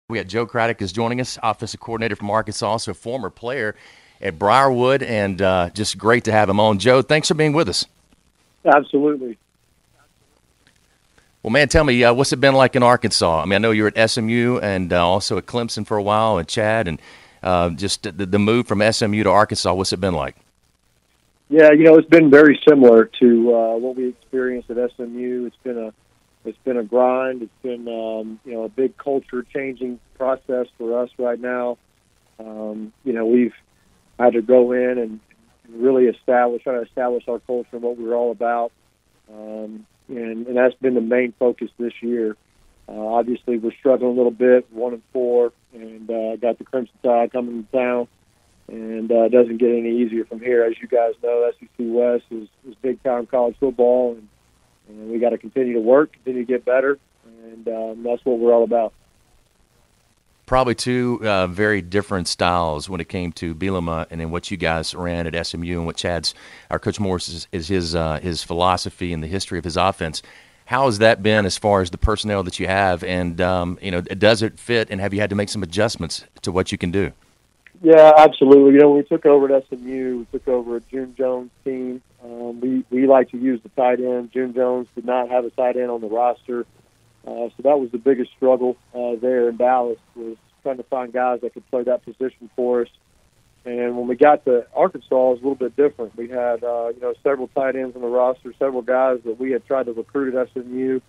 We got Joe Craddock is joining us, offensive coordinator from Arkansas, also former player at Briarwood, and just great to have him on. Joe, thanks for being with us. Absolutely. Well, man, tell me, what's it been like in Arkansas? I mean, I know you were at SMU and also at Clemson for a while, and Chad, and just the move from SMU to Arkansas, what's it been like? Yeah, it's been very similar to what we experienced at SMU. It's been a grind. It's been a big culture changing process for us right now. We've had to go in and really try to establish our culture and what we're all about. And that's been the main focus this year. Obviously, we're struggling a little bit, 1-4, and got the Crimson Tide coming to town, and it doesn't get any easier from here. As you guys know, SEC West is big time college football, and we got to continue to work, continue to get better, and that's what we're all about. Probably two very different styles when it came to Bielema and then what you guys ran at SMU and what our Coach Morris is his philosophy and the history of his offense. How has that been as far as the personnel that you have, and does it fit, and have you had to make some adjustments to what you can do? Yeah, absolutely. When we took over at SMU, we took over a June Jones team. We like to use the tight end. June Jones did not have a tight end on the roster. So that was the biggest struggle there in Dallas, was trying to find guys that could play that position for us. And when we got to Arkansas, it was a little bit different. We had several tight ends on the roster, several guys that we had tried to recruit at SMU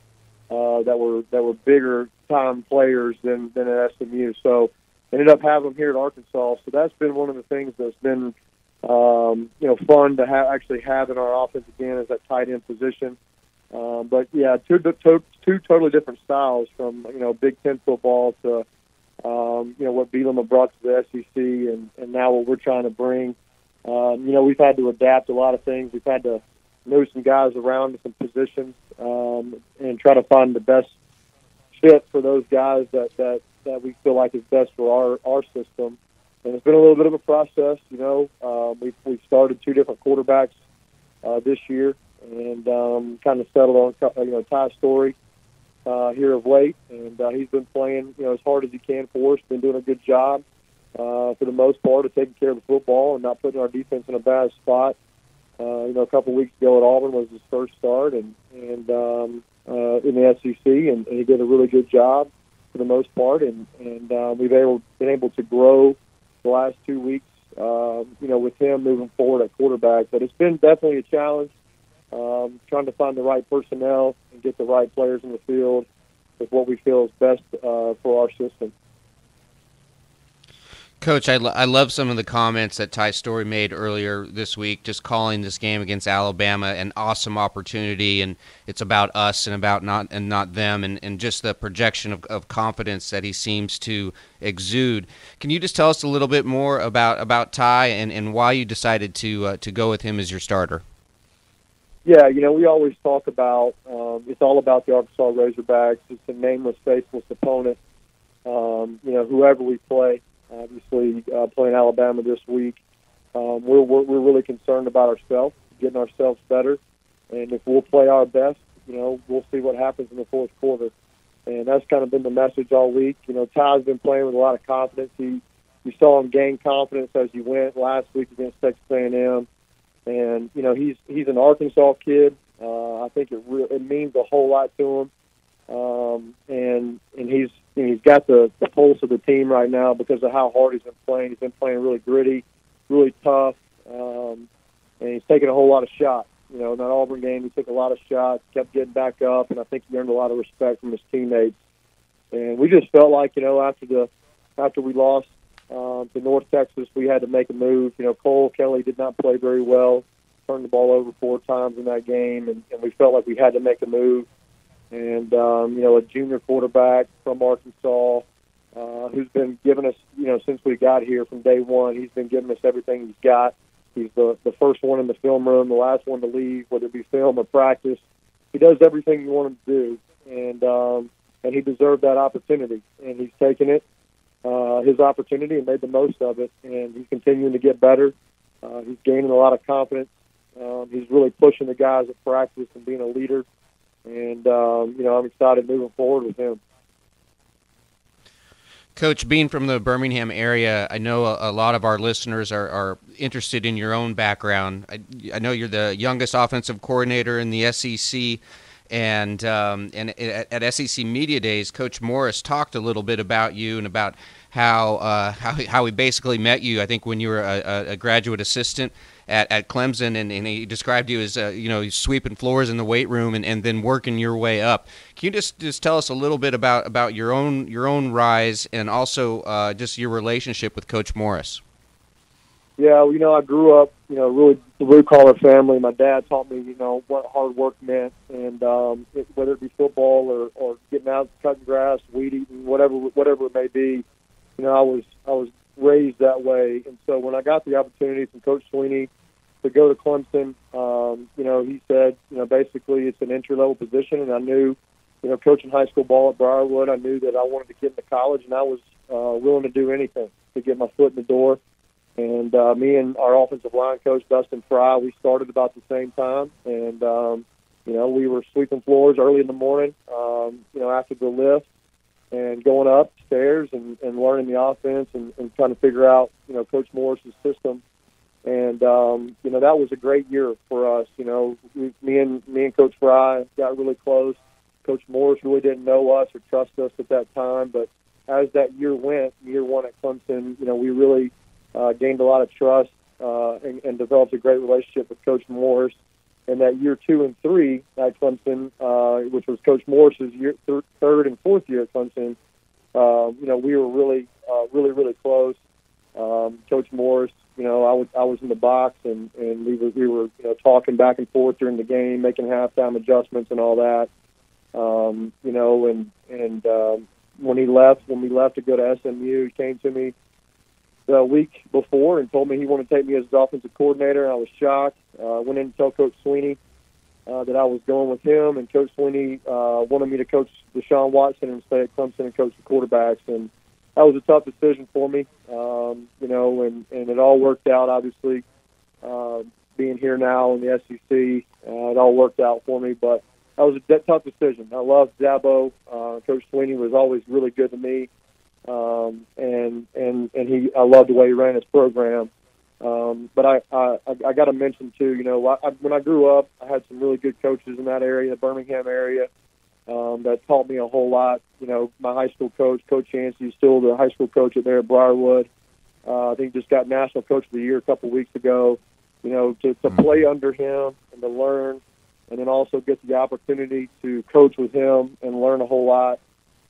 that were bigger time players than at SMU. So ended up having them here at Arkansas. So that's been one of the things that's been fun to actually have in our offense again, is that tight end position. But yeah, two totally different styles from Big Ten football to what Bielema brought to the SEC, and now what we're trying to bring. We've had to adapt a lot of things. We've had to move some guys around to some positions and try to find the best fit for those guys that we feel like is best for our system. And it's been a little bit of a process. We've started two different quarterbacks this year, and kind of settled on Ty Story here of late, and he's been playing as hard as he can for us. Been doing a good job for the most part of taking care of the football and not putting our defense in a bad spot. A couple weeks ago at Auburn was his first start, and in the SEC, and he did a really good job for the most part. And we've been able to grow the last 2 weeks, with him moving forward at quarterback. But it's been definitely a challenge. Trying to find the right personnel and get the right players in the field with what we feel is best for our system. Coach, I love some of the comments that Ty Story made earlier this week, just calling this game against Alabama an awesome opportunity, and it's about us and not them, and just the projection of confidence that he seems to exude. Can you just tell us a little bit more about Ty and why you decided to go with him as your starter? Yeah, we always talk about it's all about the Arkansas Razorbacks. It's a nameless, faceless opponent. Whoever we play, obviously playing Alabama this week, we're really concerned about ourselves, getting ourselves better, and if we'll play our best, we'll see what happens in the fourth quarter. And that's kind of been the message all week. Ty's been playing with a lot of confidence. You saw him gain confidence as he went last week against Texas A&M. And he's an Arkansas kid. I think it means a whole lot to him. And he's got the pulse of the team right now because of how hard he's been playing. He's been playing really gritty, really tough, and he's taking a whole lot of shots. In that Auburn game, he took a lot of shots, kept getting back up, and I think he earned a lot of respect from his teammates. And we just felt like after we lost to North Texas, we had to make a move. Cole Kelly did not play very well, turned the ball over 4 times in that game, and we felt like we had to make a move. And, a junior quarterback from Arkansas who's been giving us, since we got here from day one, he's been giving us everything he's got. He's the first one in the film room, the last one to leave, whether it be film or practice. He does everything you want him to do, and he deserved that opportunity, and he's taken it. His opportunity and made the most of it, and he's continuing to get better. He's gaining a lot of confidence. He's really pushing the guys at practice and being a leader, and I'm excited moving forward with him. Coach, being from the Birmingham area, I know a lot of our listeners are interested in your own background. I know you're the youngest offensive coordinator in the SEC, and at SEC Media Days, Coach Morris talked a little bit about you and about how he basically met you. I think when you were a graduate assistant at Clemson, and he described you as sweeping floors in the weight room and then working your way up. Can you just tell us a little bit about your own rise and also just your relationship with Coach Morris? Yeah, I grew up, really blue collar family. My dad taught me, what hard work meant, and whether it be football or getting out, cutting grass, weed eating, whatever it may be. I was raised that way, and so when I got the opportunity from Coach Sweeney to go to Clemson, he said, basically it's an entry-level position, and I knew, coaching high school ball at Briarwood, I knew that I wanted to get into college, and I was willing to do anything to get my foot in the door. And me and our offensive line coach, Dustin Fry, we started about the same time, and, we were sweeping floors early in the morning, after the lift, and going upstairs and learning the offense and trying to figure out, Coach Morris's system. And, that was a great year for us. Me and Coach Fry got really close. Coach Morris really didn't know us or trust us at that time. But as that year went, year one at Clemson, we really gained a lot of trust and developed a great relationship with Coach Morris. And that year 2 and 3 at Clemson, which was Coach Morris's third and fourth year at Clemson, we were really close. Coach Morris, I was in the box and we were talking back and forth during the game, making halftime adjustments and all that. When we left to go to SMU, he came to me the week before and told me he wanted to take me as his offensive coordinator, and I was shocked. Went in to tell Coach Sweeney that I was going with him, and Coach Sweeney wanted me to coach Deshaun Watson and stay at Clemson and coach the quarterbacks, and that was a tough decision for me, and it all worked out, obviously. Being here now in the SEC, it all worked out for me, but that was a tough decision. I loved Dabo. Coach Sweeney was always really good to me, I loved the way he ran his program. But I got to mention too, when I grew up, I had some really good coaches in that area, the Birmingham area, that taught me a whole lot. My high school coach, Coach Yancey, is still the high school coach there at Briarwood. I think just got National Coach of the Year a couple weeks ago. To play under him and to learn, and then also get the opportunity to coach with him and learn a whole lot,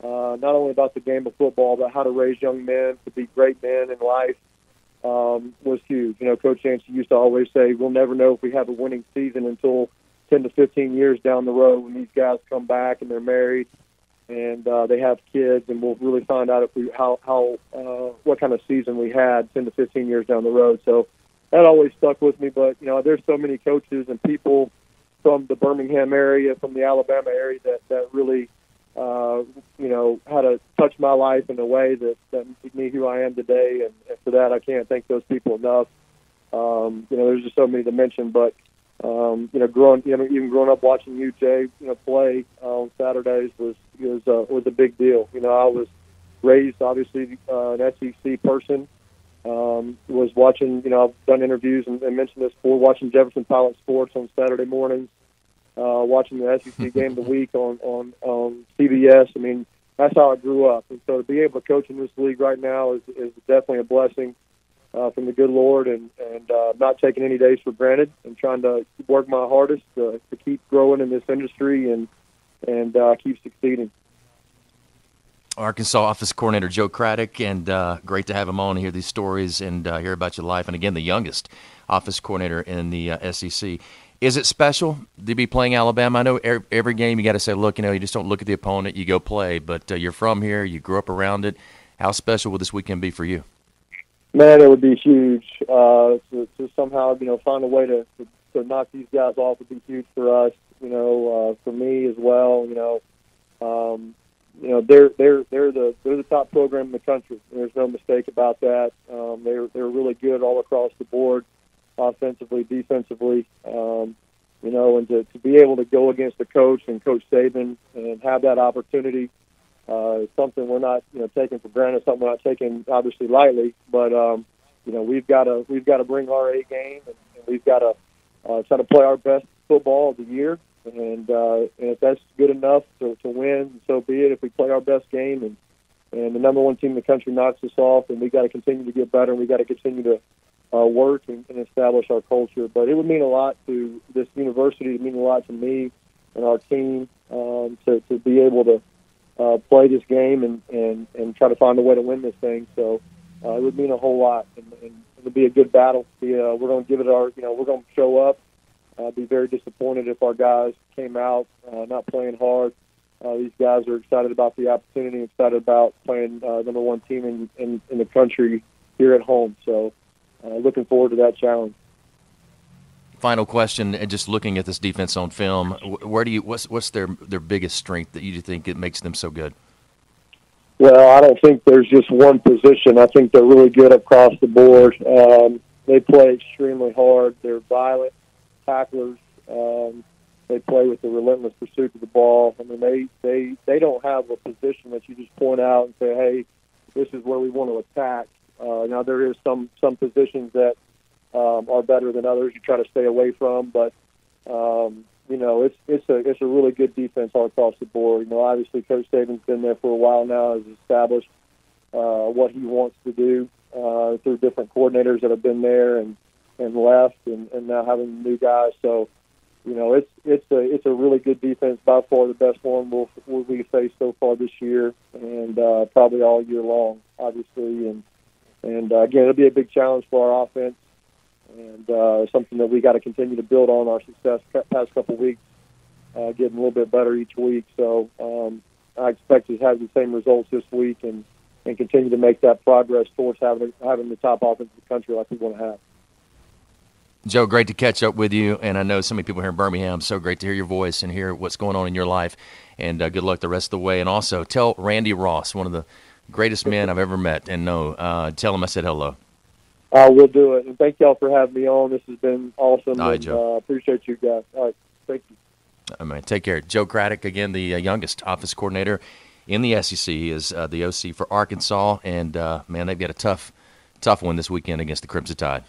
not only about the game of football, but how to raise young men to be great men in life, was huge. Coach Yancey used to always say, we'll never know if we have a winning season until 10 to 15 years down the road when these guys come back and they're married and they have kids, and we'll really find out what kind of season we had 10 to 15 years down the road. So that always stuck with me. But, there's so many coaches and people from the Birmingham area, from the Alabama area that really, how to touch my life in a way that made me who I am today. And for that, I can't thank those people enough. There's just so many to mention, but, even growing up watching you, Jay, play on Saturdays was a big deal. I was raised, obviously, an SEC person. Was watching, I've done interviews and mentioned this before, watching Jefferson Pilot Sports on Saturday mornings, watching the SEC Game of the Week on CBS. I mean, that's how I grew up. And so to be able to coach in this league right now is definitely a blessing from the good Lord, and not taking any days for granted, and trying to work my hardest to keep growing in this industry and keep succeeding. Arkansas office coordinator Joe Craddock, and great to have him on and hear these stories and hear about your life. And again, the youngest office coordinator in the SEC. Is it special to be playing Alabama? I know every game you got to say, look, you just don't look at the opponent, you go play. But you're from here, you grew up around it. How special will this weekend be for you? Man, it would be huge. To somehow, find a way to knock these guys off would be huge for us. For me as well. They're the top program in the country. There's no mistake about that. They're really good all across the board, offensively, defensively. And to be able to go against the coach and Coach Saban and have that opportunity It's something we're not taking for granted, something we're not taking obviously lightly. But we've got to bring our A game, and we've got to try to play our best football of the year. And if that's good enough to win, so be it. If we play our best game and the number one team in the country knocks us off, and we got to continue to get better, and we got to continue to work and establish our culture. But it would mean a lot to this university. It would mean a lot to me and our team to be able to play this game and try to find a way to win this thing. So it would mean a whole lot, and it'll be a good battle. We're going to give it our, we're going to show up. Be very disappointed if our guys came out not playing hard. These guys are excited about the opportunity, excited about playing number one team in the country here at home. So looking forward to that challenge. Final question, just looking at this defense on film, what's their biggest strength that you think it makes them so good? Well, I don't think there's just one position. I think they're really good across the board. They play extremely hard. They're violent tacklers. They play with a relentless pursuit of the ball. I mean, they don't have a position that you just point out and say, hey, this is where we want to attack. Now there is some positions that are better than others you try to stay away from, but it's a really good defense all across the board. Obviously Coach Saban's been there for a while now, has established what he wants to do through different coordinators that have been there and left, and now having new guys. So, it's a really good defense, by far the best one we faced so far this year, and probably all year long, obviously. And again, it'll be a big challenge for our offense, and something that we got to continue to build on our success past couple of weeks, getting a little bit better each week. So I expect to have the same results this week and continue to make that progress towards having the top offense in the country like we want to have. Joe, great to catch up with you, and I know so many people here in Birmingham. So great to hear your voice and hear what's going on in your life, and good luck the rest of the way. And also, tell Randy Ross, one of the greatest men I've ever met and know, tell him I said hello. We'll do it, and thank y'all for having me on. This has been awesome. All right, Joe. Appreciate you guys. All right, thank you. All right, take care. Joe Craddock, again, the youngest office coordinator in the SEC. He is the OC for Arkansas, and, man, they've got a tough one this weekend against the Crimson Tide.